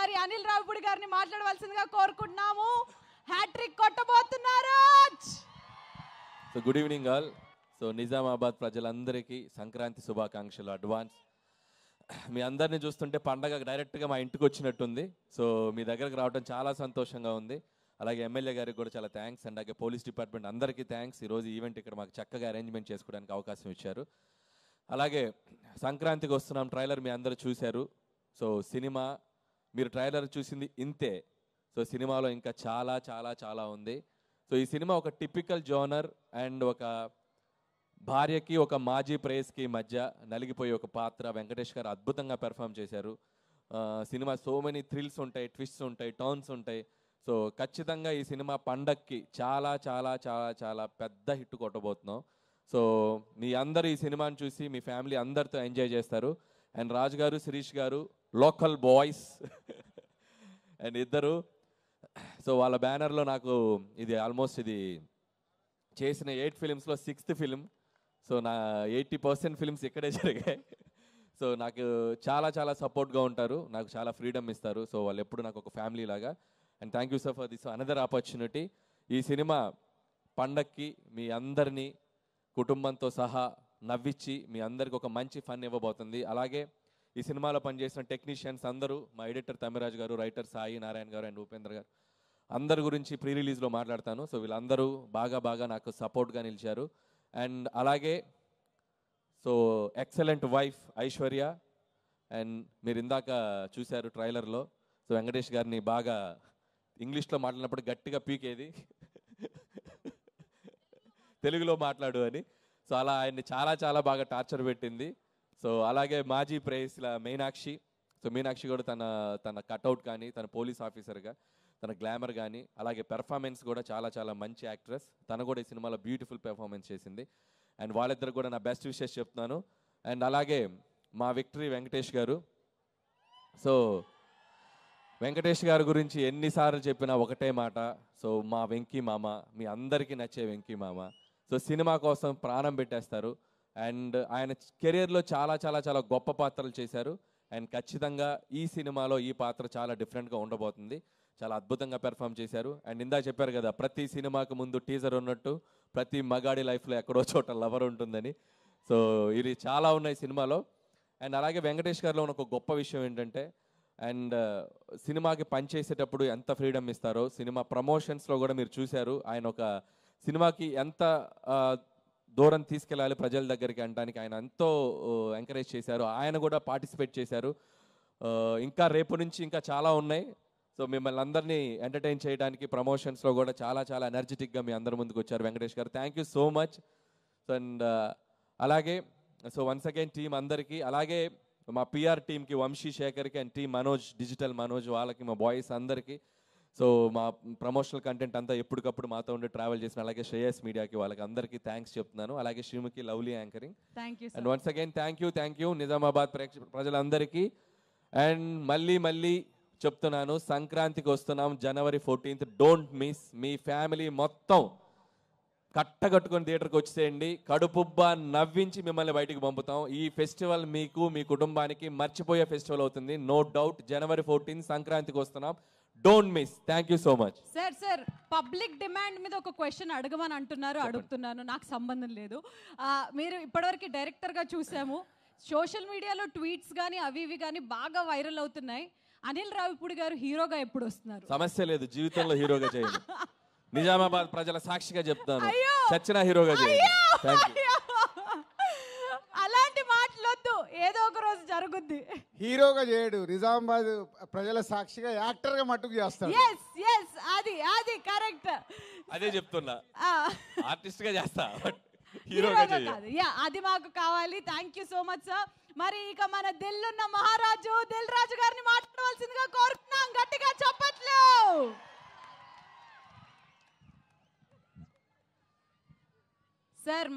మరి అనిల్ రావిపూడి గారిని మాట్లాడవలసిందిగా కోరుకుంటున్నాము. హ్యాట్రిక్ కొట్టబోతున్నారు. So good evening all. So Nizamabad ప్రజలందరికీ సంక్రాంతి శుభాకాంక్షలు అడ్వాన్స్. మీ అందరిని చూస్తుంటే పండగ డైరెక్ట్గా మా ఇంటికి వచ్చినట్టుంది. సో మీ దగ్గరకు రావడం చాలా సంతోషంగా ఉంది. అలాగే ఎమ్మెల్యే గారికి కూడా చాలా థ్యాంక్స్ అండ్ అలాగే పోలీస్ డిపార్ట్మెంట్ అందరికీ థ్యాంక్స్. ఈరోజు ఈవెంట్ ఇక్కడ మాకు చక్కగా అరేంజ్మెంట్ చేసుకోవడానికి అవకాశం ఇచ్చారు. అలాగే సంక్రాంతికి వస్తున్నాం ట్రైలర్ మీ అందరూ చూశారు. సో సినిమా మీరు ట్రైలర్ చూసింది ఇంతే. సో సినిమాలో ఇంకా చాలా చాలా చాలా ఉంది. సో ఈ సినిమా ఒక టిపికల్ జోనర్ అండ్ ఒక భార్యకి ఒక మాజీ ప్రేయస్కి మధ్య నలిగిపోయే ఒక పాత్ర వెంకటేష్ గారు అద్భుతంగా పెర్ఫామ్ చేశారు. సినిమా సో మెనీ థ్రిల్స్ ఉంటాయి, ట్విస్ట్స్ ఉంటాయి, టర్న్స్ ఉంటాయి. సో ఖచ్చితంగా ఈ సినిమా పండక్కి చాలా చాలా చాలా చాలా పెద్ద హిట్ కొట్టబోతున్నాం. సో మీ అందరూ ఈ సినిమాని చూసి మీ ఫ్యామిలీ అందరితో ఎంజాయ్ చేస్తారు. అండ్ రాజు గారు, శిరీష్ గారు లోకల్ బాయ్స్ అండ్ ఇద్దరు. సో వాళ్ళ బ్యానర్లో నాకు ఇది ఆల్మోస్ట్ ఇది చేసిన 8 ఫిలిమ్స్లో 6th ఫిలిం. సో నా 80% ఫిలిమ్స్ ఇక్కడే జరిగాయి. సో నాకు చాలా చాలా సపోర్ట్గా ఉంటారు, నాకు చాలా ఫ్రీడమ్ ఇస్తారు. సో వాళ్ళు ఎప్పుడు నాకు ఒక ఫ్యామిలీ లాగా. And thank you sir for this another opportunity. ఈ సినిమా పండక్కి మీ అందరినీ కుటుంబంతో సహా నవ్వించి మీ అందరికి ఒక మంచి ఫన్ ఇవ్వబోతుంది. అలాగే ఈ సినిమాలో పనిచేసిన టెక్నీషియన్స్ అందరూ, మా ఎడిటర్ తమిరాజ్ గారు, రైటర్ సాయి నారాయణ గారు అండ్ ఉపేంద్ర గారు, అందరి గురించి ప్రీ రిలీజ్లో మాట్లాడతాను. సో వీళ్ళందరూ బాగా నాకు సపోర్ట్గా నిలిచారు. అండ్ అలాగే so excellent wife Aishwarya. And మీరు ఇందాక చూశారు ట్రైలర్లో. సో వెంకటేష్ గారిని బాగా ఇంగ్లీష్లో మాట్లాడినప్పుడు గట్టిగా పీకేది తెలుగులో మాట్లాడు అని. సో అలా ఆయన్ని చాలా చాలా బాగా టార్చర్ పెట్టింది. సో అలాగే మాజీ ప్రేయస్ల మీనాక్షి. సో మీనాక్షి కూడా తన కట్అవుట్ కానీ, తన పోలీస్ ఆఫీసర్గా తన గ్లామర్ కానీ, అలాగే పెర్ఫార్మెన్స్ కూడా చాలా చాలా మంచి యాక్ట్రెస్. తను కూడా ఈ సినిమాలో బ్యూటిఫుల్ పెర్ఫార్మెన్స్ చేసింది. అండ్ వాళ్ళిద్దరు కూడా నా బెస్ట్ విషెస్ చెప్తున్నాను. అండ్ అలాగే మా విక్టరీ వెంకటేష్ గారు. సో వెంకటేష్ గారి గురించి ఎన్నిసార్లు చెప్పినా ఒకటే మాట. సో మా వెంకీ మామ, మీ అందరికీ నచ్చే వెంకీ మామ. సో సినిమా కోసం ప్రాణం పెట్టేస్తారు. అండ్ ఆయన కెరియర్లో చాలా చాలా చాలా గొప్ప పాత్రలు చేశారు. అండ్ ఖచ్చితంగా ఈ సినిమాలో ఈ పాత్ర చాలా డిఫరెంట్గా ఉండబోతుంది. చాలా అద్భుతంగా పెర్ఫామ్ చేశారు. అండ్ ఇందాక చెప్పారు కదా, ప్రతి సినిమాకు ముందు టీజర్ ఉన్నట్టు ప్రతి మగాడి లైఫ్లో ఎక్కడో చోట లవర్ ఉంటుందని. సో ఇది చాలా ఉన్నాయి సినిమాలో. అండ్ అలాగే వెంకటేష్ గారిలో ఉన్న ఒక గొప్ప విషయం ఏంటంటే, అండ్ సినిమాకి పనిచేసేటప్పుడు ఎంత ఫ్రీడమ్ ఇస్తారో, సినిమా ప్రమోషన్స్లో కూడా మీరు చూశారు. ఆయన ఒక సినిమాకి ఎంత దూరం తీసుకెళ్ళాలి ప్రజల దగ్గరికి అనడానికి ఆయన ఎంతో ఎంకరేజ్ చేశారు. ఆయన కూడా పార్టిసిపేట్ చేశారు. ఇంకా రేపు నుంచి ఇంకా చాలా ఉన్నాయి. సో మిమ్మల్ని అందరినీ ఎంటర్టైన్ చేయడానికి ప్రమోషన్స్లో కూడా చాలా చాలా ఎనర్జెటిక్గా మీ అందరి ముందుకు వచ్చారు వెంకటేష్ గారు. Thank you so much. So and అలాగే సో వన్స్ అగైన్ టీం అందరికీ, అలాగే మా పిఆర్ టీమ్కి వంశీ శేఖర్కి and team Manoj, digital Manoj, వాళ్ళకి, మా బాయ్స్ అందరికీ. సో మా ప్రమోషనల్ కంటెంట్ అంతా ఎప్పటికప్పుడు మాతో ఉండి ట్రావెల్ చేసిన అలాగే శ్రేయస్ మీడియాకి, వాళ్ళకి అందరికీ థ్యాంక్స్ చెప్తున్నాను. అలాగే Sreemukhi lovely anchoring. And once again thank you Nizamabad ప్రజలందరికీ. అండ్ మళ్ళీ చెప్తున్నాను, సంక్రాంతికి వస్తున్నాం January 14th. Don't miss. Me family మొత్తం కట్టగట్టుకొని థియేటర్కి వచ్చేయండి. కడుపుబ్బా నవ్వించి మిమ్మల్ని బయటికి పంపుతాం. ఈ ఫెస్టివల్ మీకు, మీ కుటుంబానికి మర్చిపోయే ఫెస్టివల్ అవుతుంది, నో డౌట్. January 14th సంక్రాంతికి వస్తున్నాం. Don't miss. Thank you so much. Sir public demand మీద ఒక క్వశ్చన్ అడగమని అంటున్నారు, అడుగుతున్నాను. నాకు సంబంధం లేదు. మీరు ఇప్పటివరకు డైరెక్టర్గా చూసాము, సోషల్ మీడియాలో ట్వీట్స్ కానీ అవి ఇవి కానీ బాగా వైరల్ అవుతున్నాయి. అనిల్ రావిపూడి గారు హీరోగా ఎప్పుడు వస్తున్నారు? సమస్య లేదు, జీవితంలో హీరోగా చేయండి. నిజామాబాద్ ప్రజల సాక్షిగా చెప్తాను, చచ్చిన హీరోగా చేయండి. అలాంటి మాటలొద్దు, ఏదో ఒక రోజు జరుగుద్ది. హీరోగా చేయడు, నిజామాబాద్ ప్రజల సాక్షిగా యాక్టర్గా మట్టుకు చేస్తాడు. అది కరెక్ట్. అదే చెప్తున్నా, ఆర్టిస్ట్ గా చేస్తా, హీరోగా కాదు. అది మాకు కావాలి. Thank you so much sir. మరి ఇక మన దిల్లున్న మహారాజు దిల్ రాజు గారిని మాట్లాడవలసిందిగా కోరుతున్నాం. గట్టిగా చప్పట్లు. సార్